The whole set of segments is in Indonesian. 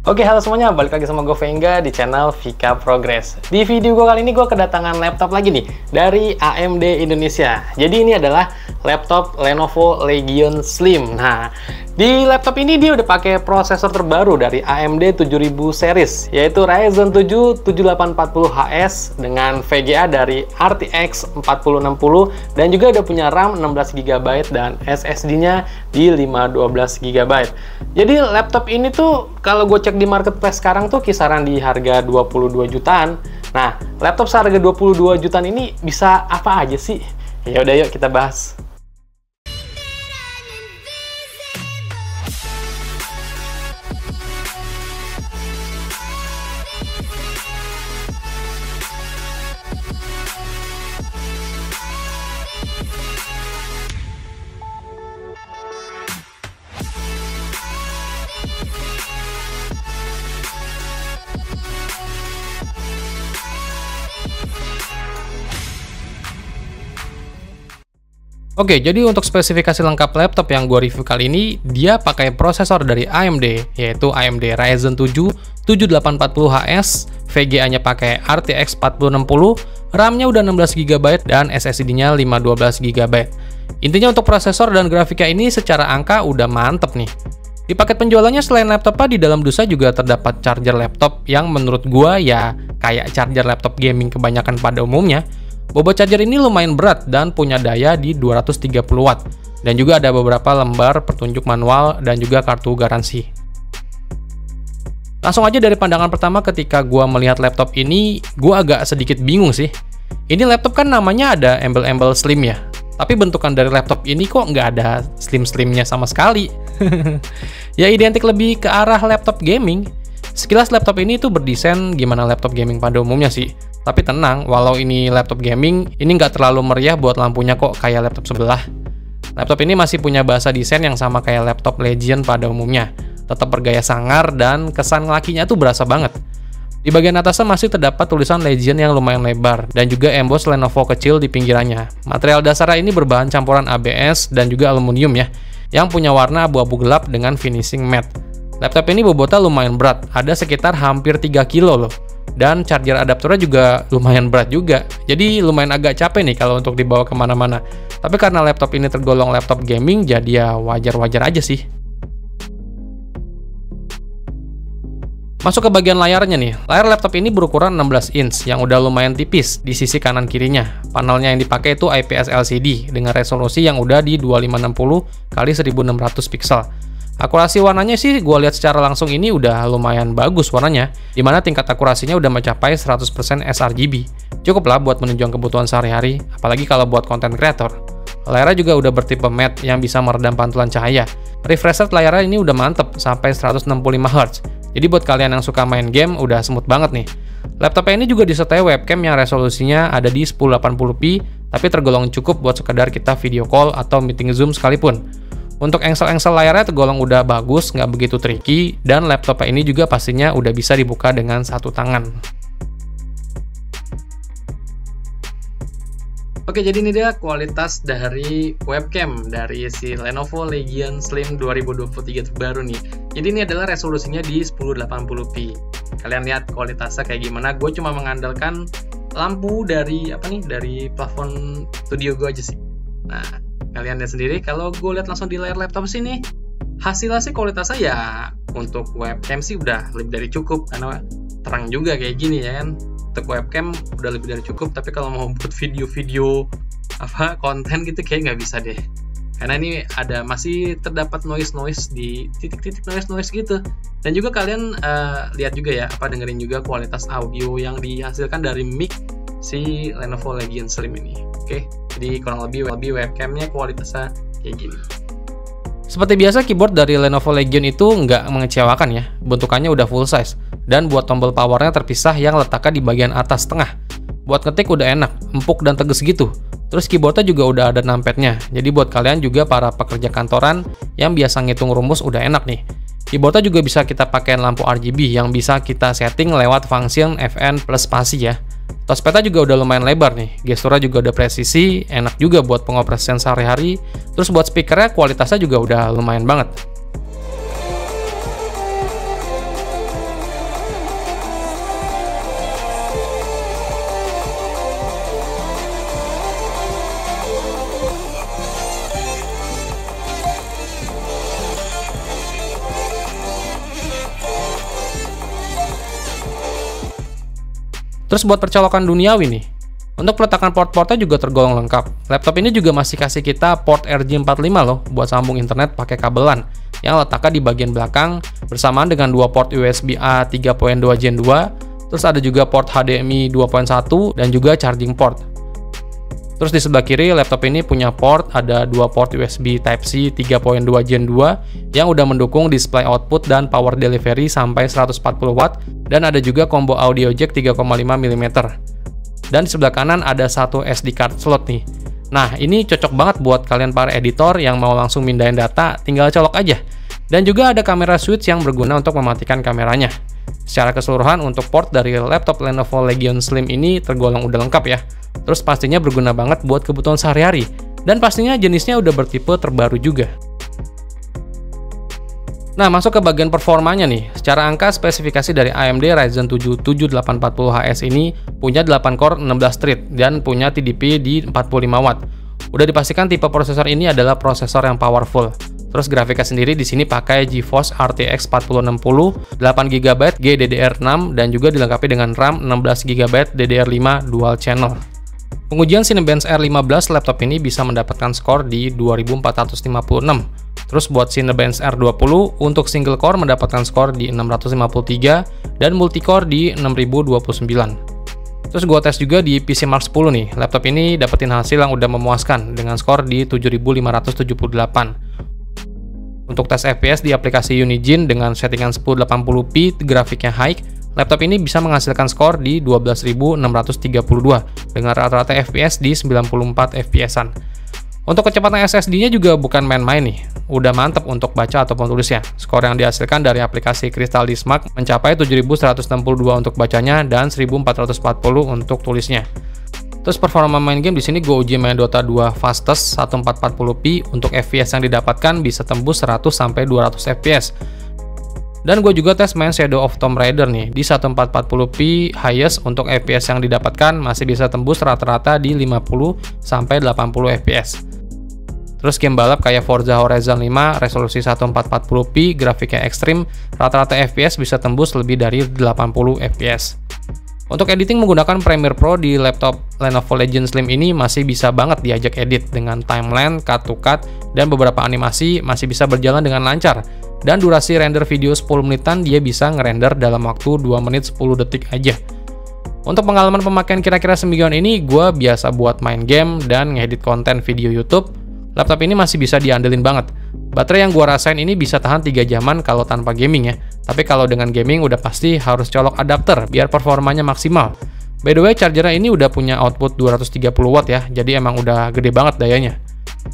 Oke, halo semuanya, balik lagi sama gue Vengga di channel Vika Progress. Di video gue kali ini gue kedatangan laptop lagi nih dari AMD Indonesia. Jadi ini adalah laptop Lenovo Legion Slim. Nah, di laptop ini dia udah pakai prosesor terbaru dari AMD 7000 series, yaitu Ryzen 7 7840HS dengan VGA dari RTX 4060 dan juga udah punya RAM 16GB dan SSD-nya di 512GB. Jadi laptop ini tuh kalau gue cek di marketplace sekarang tuh kisaran di harga 22 jutaan. Nah, laptop seharga 22 jutaan ini bisa apa aja sih? Ya udah yuk kita bahas. Oke, jadi untuk spesifikasi lengkap laptop yang gue review kali ini, dia pakai prosesor dari AMD, yaitu AMD Ryzen 7 7840HS, VGA-nya pakai RTX 4060, RAM-nya udah 16GB dan SSD-nya 512GB. Intinya untuk prosesor dan grafiknya ini secara angka udah mantep nih. Di paket penjualannya selain laptopnya, di dalam dusnya juga terdapat charger laptop yang menurut gua ya kayak charger laptop gaming kebanyakan pada umumnya. Bobot charger ini lumayan berat dan punya daya di 230 watt. Dan juga ada beberapa lembar petunjuk manual dan juga kartu garansi. Langsung aja dari pandangan pertama ketika gua melihat laptop ini, gua agak sedikit bingung sih. Ini laptop kan namanya ada embel-embel slim ya. Tapi bentukan dari laptop ini kok nggak ada slim-slimnya sama sekali. Ya identik lebih ke arah laptop gaming. Sekilas laptop ini tuh berdesain gimana laptop gaming pada umumnya sih. Tapi tenang, walau ini laptop gaming, ini nggak terlalu meriah buat lampunya kok kayak laptop sebelah. Laptop ini masih punya bahasa desain yang sama kayak laptop Legion pada umumnya. Tetap bergaya sangar dan kesan lakinya tuh berasa banget. Di bagian atasnya masih terdapat tulisan Legion yang lumayan lebar, dan juga emboss Lenovo kecil di pinggirannya. Material dasarnya ini berbahan campuran ABS dan juga aluminium ya, yang punya warna abu-abu gelap dengan finishing matte. Laptop ini bobotnya lumayan berat, ada sekitar hampir 3 kilo loh. Dan charger adapternya juga lumayan berat juga. Jadi lumayan agak capek nih kalau untuk dibawa kemana-mana. Tapi karena laptop ini tergolong laptop gaming, jadi ya wajar-wajar aja sih. Masuk ke bagian layarnya nih. Layar laptop ini berukuran 16 inch yang udah lumayan tipis di sisi kanan kirinya. Panelnya yang dipakai itu IPS LCD dengan resolusi yang udah di 2560 x 1600 pixel. Akurasi warnanya sih gue lihat secara langsung ini udah lumayan bagus warnanya, dimana tingkat akurasinya udah mencapai 100% sRGB. Cukup lah buat menunjang kebutuhan sehari-hari, apalagi kalau buat konten kreator. Layarnya juga udah bertipe matte yang bisa meredam pantulan cahaya. Refresh rate layarnya ini udah mantep sampai 165 Hz. Jadi buat kalian yang suka main game udah smooth banget nih. Laptopnya ini juga disertai webcam yang resolusinya ada di 1080p, tapi tergolong cukup buat sekedar kita video call atau meeting Zoom sekalipun. Untuk engsel-engsel layarnya tergolong udah bagus, nggak begitu tricky, dan laptopnya ini juga pastinya udah bisa dibuka dengan satu tangan. Oke, jadi ini dia kualitas dari webcam dari si Lenovo Legion Slim 2023 terbaru nih. Jadi ini adalah resolusinya di 1080p. Kalian lihat kualitasnya kayak gimana. Gue cuma mengandalkan lampu dari dari plafon studio gue aja sih. Nah, kalian lihat sendiri, kalau gue lihat langsung di layar laptop sini, hasilnya sih kualitasnya ya untuk webcam sih udah lebih dari cukup, karena terang juga kayak gini ya kan. Untuk webcam udah lebih dari cukup, tapi kalau mau buat video-video konten gitu kayak nggak bisa deh. Karena ini masih terdapat noise di titik-titik noise gitu. Dan juga kalian lihat juga ya, dengerin juga kualitas audio yang dihasilkan dari mic si Lenovo Legion Slim ini. Oke, jadi kurang lebih webcamnya kualitasnya kayak gini. Seperti biasa, keyboard dari Lenovo Legion itu nggak mengecewakan ya. Bentukannya udah full size. Dan buat tombol powernya terpisah yang letaknya di bagian atas tengah. Buat ngetik udah enak, empuk dan tegas gitu. Terus keyboardnya juga udah ada numpadnya. Jadi buat kalian juga para pekerja kantoran yang biasa ngitung rumus udah enak nih. Keyboardnya juga bisa kita pakai lampu RGB yang bisa kita setting lewat function FN plus spasi ya. Touchpadnya juga udah lumayan lebar nih, gesturnya juga udah presisi, enak juga buat pengoperasian sehari-hari. Terus buat speakernya kualitasnya juga udah lumayan banget. Terus buat percolokan duniawi nih, untuk peletakan port-portnya juga tergolong lengkap. Laptop ini juga masih kasih kita port RJ45 loh buat sambung internet pakai kabelan yang letaknya di bagian belakang bersamaan dengan dua port USB A 3.2 Gen 2. Terus ada juga port HDMI 2.1 dan juga charging port. Terus di sebelah kiri laptop ini punya port, ada dua port USB Type-C 3.2 Gen 2 yang udah mendukung display output dan power delivery sampai 140 Watt, dan ada juga combo audio jack 3,5 mm. Dan di sebelah kanan ada satu SD card slot nih. Nah, ini cocok banget buat kalian para editor yang mau langsung mindahin data, tinggal colok aja. Dan juga ada kamera switch yang berguna untuk mematikan kameranya. Secara keseluruhan untuk port dari laptop Lenovo Legion Slim ini tergolong udah lengkap ya. Terus pastinya berguna banget buat kebutuhan sehari-hari. Dan pastinya jenisnya udah bertipe terbaru juga. Nah, masuk ke bagian performanya nih. Secara angka, spesifikasi dari AMD Ryzen 7 7840HS ini punya 8 core 16 thread dan punya TDP di 45 Watt. Udah dipastikan tipe prosesor ini adalah prosesor yang powerful. Terus grafiknya sendiri di sini pakai GeForce RTX 4060, 8GB GDDR6 dan juga dilengkapi dengan RAM 16GB DDR5 dual channel. Pengujian Cinebench R15 laptop ini bisa mendapatkan skor di 2456. Terus buat Cinebench R20 untuk single core mendapatkan skor di 653 dan multicore di 6029. Terus gua tes juga di PCmark 10 nih. Laptop ini dapetin hasil yang udah memuaskan dengan skor di 7578. Untuk tes FPS di aplikasi Unigine dengan settingan 1080p grafiknya high, laptop ini bisa menghasilkan skor di 12.632 dengan rata-rata FPS di 94 FPS-an. Untuk kecepatan SSD-nya juga bukan main-main nih, udah mantep untuk baca ataupun tulisnya. Skor yang dihasilkan dari aplikasi Crystal Disk mencapai 7162 untuk bacanya dan 1440 untuk tulisnya. Terus performa main game di sini gue uji main Dota 2 Fastest 1440p, untuk FPS yang didapatkan bisa tembus 100 sampai 200 FPS. Dan gue juga tes main Shadow of Tomb Raider nih di 1440p highest, untuk FPS yang didapatkan masih bisa tembus rata-rata di 50 sampai 80 FPS. Terus game balap kayak Forza Horizon 5 resolusi 1440p grafiknya ekstrim, rata-rata FPS bisa tembus lebih dari 80 FPS. Untuk editing menggunakan Premiere Pro di laptop Lenovo Legion Slim ini masih bisa banget diajak edit dengan timeline, cut to cut, dan beberapa animasi masih bisa berjalan dengan lancar. Dan durasi render video 10 menitan dia bisa ngerender dalam waktu 2 menit 10 detik aja. Untuk pengalaman pemakaian kira-kira semingguan ini, gue biasa buat main game dan ngedit konten video YouTube. Laptop ini masih bisa diandelin banget. Baterai yang gue rasain ini bisa tahan 3 jaman kalau tanpa gaming ya. Tapi kalau dengan gaming udah pasti harus colok adapter biar performanya maksimal. By the way, chargernya ini udah punya output 230 watt ya, jadi emang udah gede banget dayanya.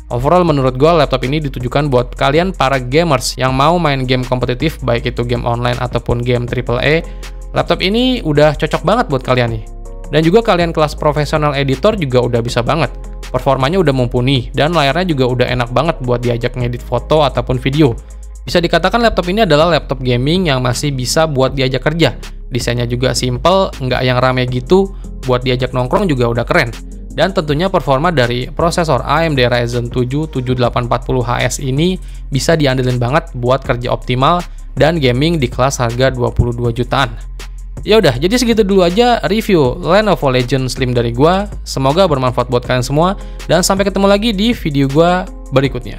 Overall menurut gue laptop ini ditujukan buat kalian para gamers yang mau main game kompetitif, baik itu game online ataupun game AAA. Laptop ini udah cocok banget buat kalian nih. Dan juga kalian kelas profesional editor juga udah bisa banget. Performanya udah mumpuni, dan layarnya juga udah enak banget buat diajak ngedit foto ataupun video. Bisa dikatakan laptop ini adalah laptop gaming yang masih bisa buat diajak kerja. Desainnya juga simple, nggak yang rame gitu, buat diajak nongkrong juga udah keren. Dan tentunya performa dari prosesor AMD Ryzen 7 7840HS ini bisa diandelin banget buat kerja optimal dan gaming di kelas harga 22 jutaan. Ya udah, jadi segitu dulu aja review Lenovo Legion Slim dari gua. Semoga bermanfaat buat kalian semua, dan sampai ketemu lagi di video gua berikutnya.